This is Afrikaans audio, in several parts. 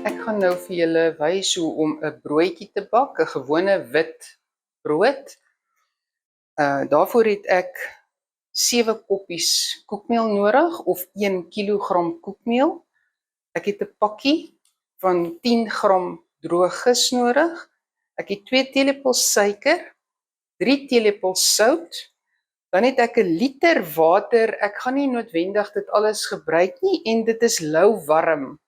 Ek gaan nou vir julle wys hoe om 'n broodjie te bak, 'n gewone wit brood. Daarvoor het ek 7 koppies koekmeel nodig of 1 kilogram koekmeel. Ek het 'n pakkie van 10 gram droë gis nodig. Ek het 2 teelepels suiker, 3 teelepels sout. Dan het ek 'n liter water. Ek gaan nie noodwendig dit alles gebruik nie en dit is lou warm.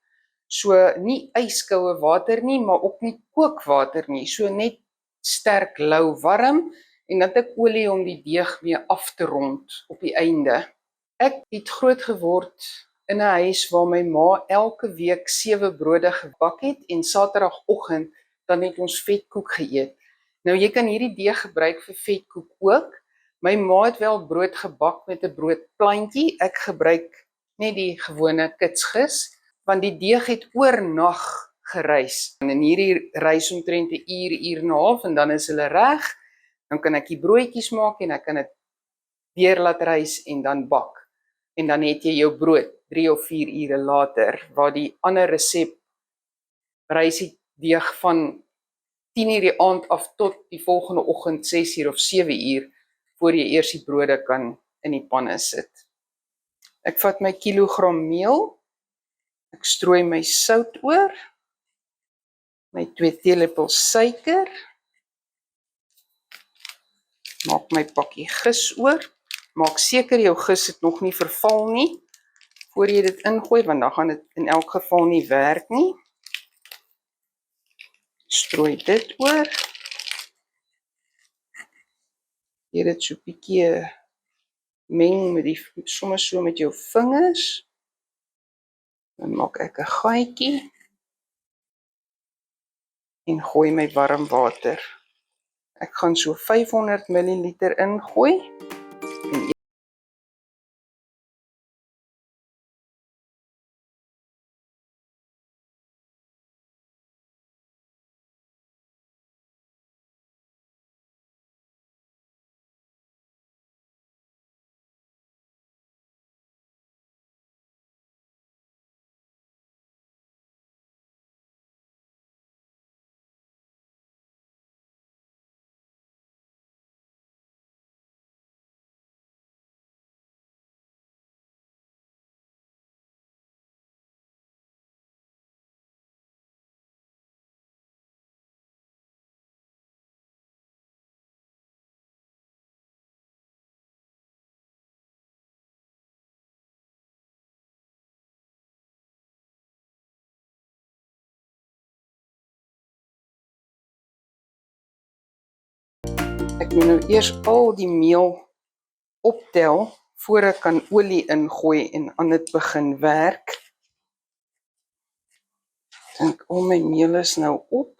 So nie yskoue water nie, maar ook nie kookwater nie. So net sterk lou warm en dan het ek olie om die deeg mee af te rond op die einde. Ek het groot geword in 'n huis waar my ma elke week 7 brode gebak het en Saterdagoggend dan het ons vetkoek geëet. Nou jy kan hierdie deeg gebruik vir vetkoek ook. My ma het wel brood gebak met 'n broodplantjie. Ek gebruik net die gewone kitsgis, want die deeg het oornag gerys. En hierdie rys omtrent 'n uur en 'n half en dan is hulle reg. Dan kan ek die broodjies maak en ek kan dit weer laat rys en dan bak. En dan het jy jou brood 3 of 4 ure later, waar die ander resep rys die deeg van 10 uur die aand af tot die volgende oggend 6 uur of 7 uur voor jy eers die brode kan in die panne sit. Ek vat my kilogram meel. Ek strooi my sout oor, my 2 teelepels suiker, maak my pakkie gis oor, maak seker jou gis het nog nie verval nie, voor jy dit ingooi, want dan gaan dit in elk geval nie werk nie. Strooi dit oor, jy dit so bietjie meng met soms so met jou vingers, dan maak ek 'n gaatjie, en gooi my warm water. Ek gaan so 500 ml ingooi. Ek moet nou eers al die meel optel voor ek kan olie ingooi en aan dit begin werk. Dink al my meel is nou op.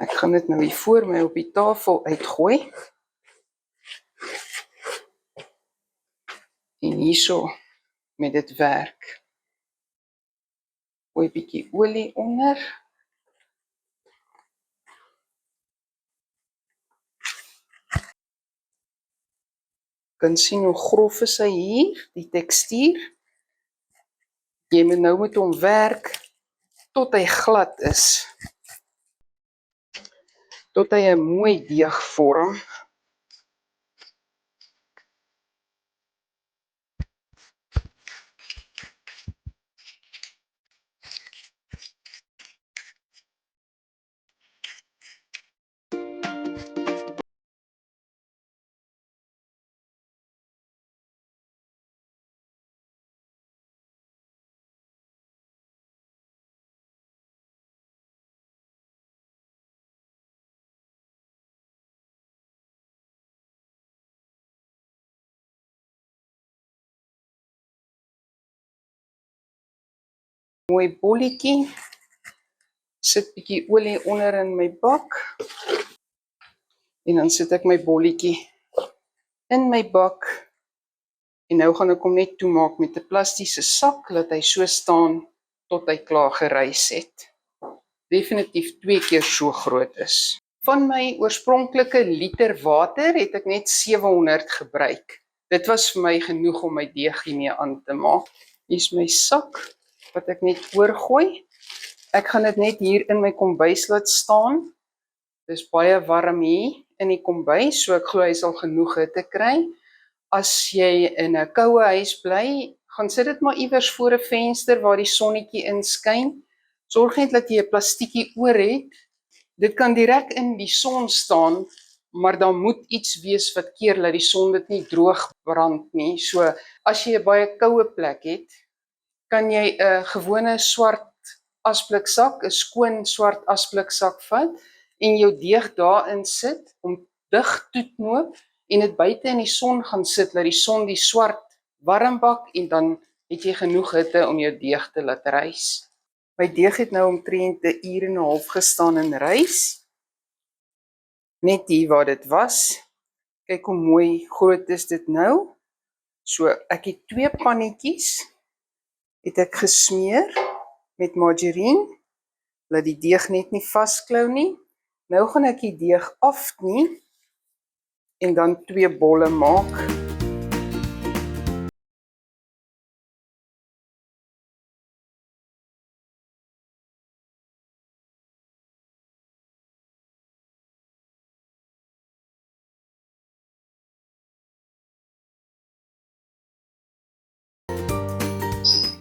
Ek gaan dit nou hier voor my op die tafel uitgooi. En hierso met dit werk. Gooi 'n bietjie olie onder. Kan sien hoe grof is hy hier, die tekstuur. Jy moet nou met hom werk tot hy glad is. Tot hy 'n mooi deeg vorm. Mooi bolletjie. Sit bietjie olie onder in my bak. En dan sit ek my bolletjie in my bak. En nou gaan ek hom net toemaak met 'n plastiese sak, laat hy so staan tot hy klaar gerys het. Definitief 2 keer so groot is. Van my oorspronklike liter water het ek net 700 gebruik. Dit was vir my genoeg om my deegie mee aan te maak. Hier is my sak wat ek net oorgooi. Ek gaan dit net hier in my kombuis laat staan. Dis baie warm hier in die kombuis, so ek glo hy sal genoeg hitte kry. As jy in 'n koue huis bly, gaan sit dit maar iewers voor 'n venster waar die sonnetjie inskyn. Sorg net dat jy 'n plastiekie oor het. Dit kan direk in die son staan, maar dan moet iets wees wat keer dat die son dit nie droog brand nie. So as jy 'n baie koue plek het, kan jy 'n gewone swart asbliksak, 'n skoon swart asbliksak vat en jou deeg daarin sit om dig toe te knoop en dit buite in die son gaan sit, dat die son die swart warm bak en dan het jy genoeg hitte om jou deeg te laat rys. My deeg het nou omtrent 'n uur en 'n half gestaan in rys. Net hier waar dit was. Kyk hoe mooi groot is dit nou. So ek het 2 pannetjies het ek gesmeer met margarine, laat die deeg net nie vasklou nie. Nou gaan ek die deeg afknie en dan 2 bolle maak.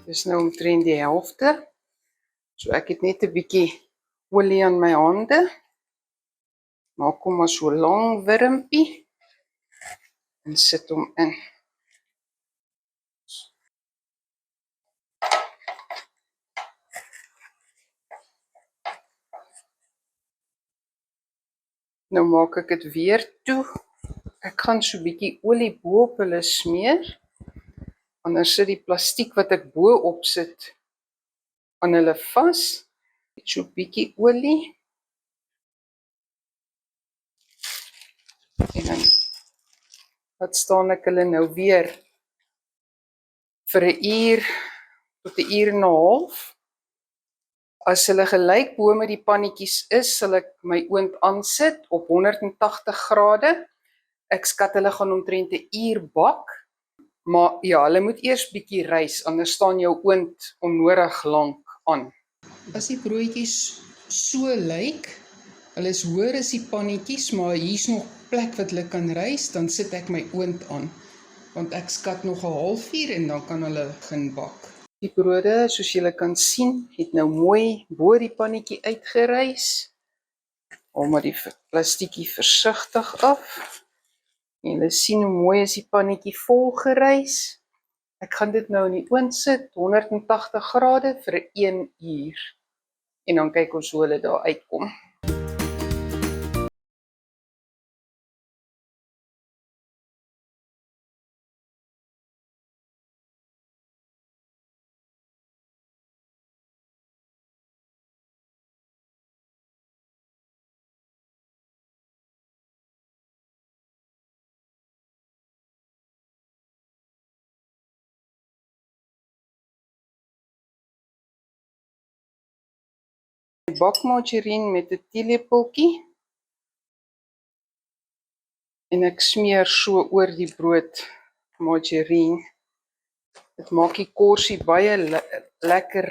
Dis nou omtrent die helfte. So ek het net 'n bietjie olie aan my hande. Maak hom maar so lang wurmpie en sit hom in. Nou maak ek dit weer toe. Ek gaan so 'n bietjie olie bo op hulle smeer. Anders sit die plastiek wat ek bo op sit aan hulle vas. So 'n bietjie olie. En dan wat staan ek hulle nou weer vir 'n uur tot 'n uur en 'n half. As hulle gelyk bo met die pannetjies is, sal ek my oond aansit op 180 grade. Ek skat hulle gaan omtrent 'n uur bak. Maar ja, hulle moet eers bietjie rys, anders staan jou oond onnodig lank aan. As die broodjies so lyk, hulle is hoër as die pannetjies, maar hier's nog plek wat hulle kan rys, dan sit ek my oond aan. Want ek skat nog 'n halfuur en dan kan hulle begin bak. Die brode, soos julle kan sien, het nou mooi bo die pannetjie uitgerys. Haal maar die plastiekie versigtig af. En julle sien hoe mooi is die pannetjie vol gerys. Ek gaan dit nou in die oond sit, 180 grade vir 1 uur. En dan kyk ons hoe hulle daar uitkom. Bakmargarine met 'n teelepeltjie. En ek smeer so oor die brood margarine. Dit maak die korsie baie lekker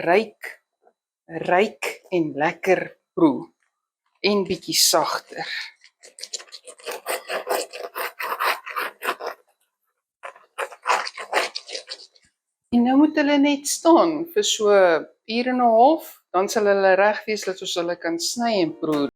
ryk en lekker proe en bietjie sagter. En nou moet hulle net staan vir so 'n uur en 'n half, dan sal hulle reg wees dat ons hulle kan sny en proe.